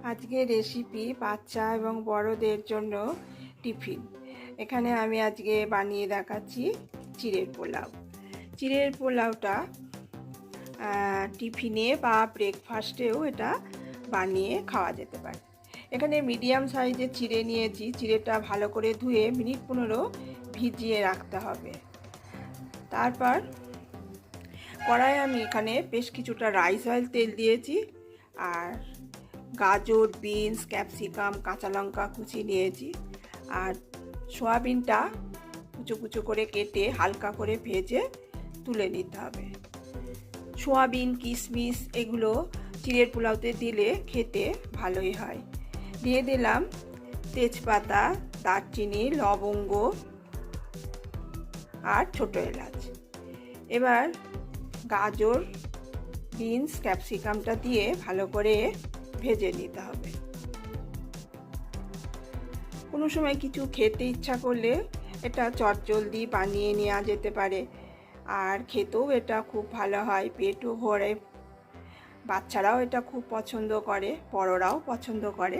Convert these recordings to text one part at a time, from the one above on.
আজকের রেসিপি বাচ্চা এবং বড়দের জন্য টিফিন। এখানে আমি আজকে বানিয়ে দেখাচ্ছি চিড়ের পোলাও। চিড়ের পোলাওটা টিফিনে বা ব্রেকফাস্টেও এটা বানিয়ে খাওয়া যেতে পারে। এখানে মিডিয়াম সাইজের চিড়ে নিয়েছি। চিড়েটা ভালো করে ধুয়ে মিনিট 15 ভিজিয়ে রাখতে হবে। তারপর কড়াইয়ে আমি এখানে বেশ কিছুটা রাইস অয়েল তেল দিয়েছি, আর গাজর, বিনস, ক্যাপসিকাম, কাঁচা লঙ্কা কুচি নিয়েছি, আর সয়াবিনটা কুচো কুচো করে কেটে হালকা করে ভেজে তুলে নিতে হবে। সয়াবিন, কিশমিশ এগুলো চিড়ের পোলাওতে দিলে খেতে ভালোই হয়। দিয়ে দিলাম তেজপাতা, দারচিনি, লবঙ্গ আর ছোটো এলাচ। এবার গাজর, বিনস, ক্যাপসিকামটা দিয়ে ভালো করে ভেজে নিতে হবে। কোনো সময় কিছু খেতে ইচ্ছা করলে এটা চটজলদি বানিয়ে নেওয়া যেতে পারে, আর খেতেও এটা খুব ভালো হয়, পেটও ভরে। বাচ্চারাও এটা খুব পছন্দ করে, বড়রাও পছন্দ করে।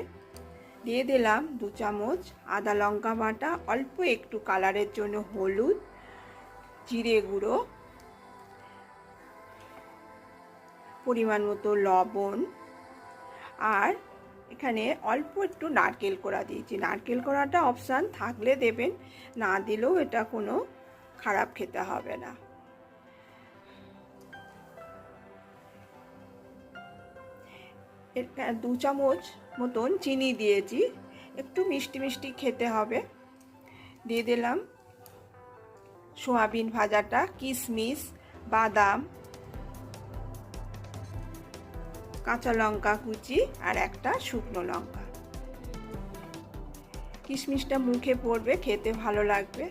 দিয়ে দিলাম 2 চামচ আদা লঙ্কা বাটা, অল্প একটু কালারের জন্য হলুদ, জিরে গুঁড়ো, পরিমাণ মতো লবণ, আর এখানে অল্প একটু নারকেল কোড়া দিয়েছি। নারকেল কোড়াটা অপশান, থাকলে দেবেন, না দিলেও এটা কোনো খারাপ খেতে হবে না। এটা 2 চামচ মতন চিনি দিয়েছি, একটু মিষ্টি মিষ্টি খেতে হবে। দিয়ে দিলাম সয়াবিন ভাজাটা, কিশমিশ, বাদাম, কাঁচা লঙ্কা কুচি আর একটা শুকনো লঙ্কা। কিশমিশটা মুখে পড়বে, খেতে ভালো লাগবে।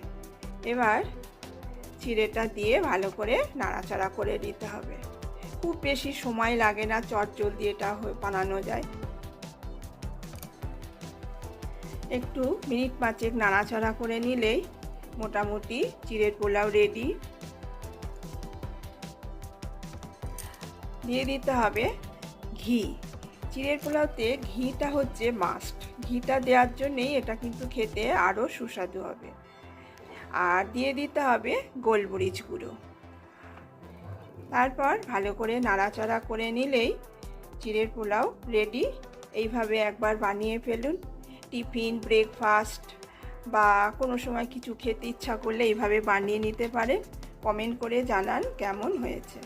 এবার চিড়েটা দিয়ে ভালো করে নাড়াচাড়া করে দিতে হবে। খুব বেশি সময় লাগে না, চটজলদি এটা বানানো যায়। একটু মিনিট 5 নাড়াচাড়া করে নিলেই মোটামুটি চিড়ের পোলাও রেডি। দিয়ে দিতে হবে ঘি। চিড়ের পোলাওতে ঘিটা হচ্ছে মাস্ট। ঘিটা দেওয়ার জন্যেই এটা কিন্তু খেতে আরও সুস্বাদু হবে। আর দিয়ে দিতে হবে গোলমরিচ গুঁড়ো। তারপর ভালো করে নাড়াচাড়া করে নিলেই চিড়ের পোলাও রেডি। এইভাবে একবার বানিয়ে ফেলুন। টিফিন, ব্রেকফাস্ট বা কোনো সময় কিছু খেতে ইচ্ছা করলে এইভাবে বানিয়ে নিতে পারেন। কমেন্ট করে জানান কেমন হয়েছে।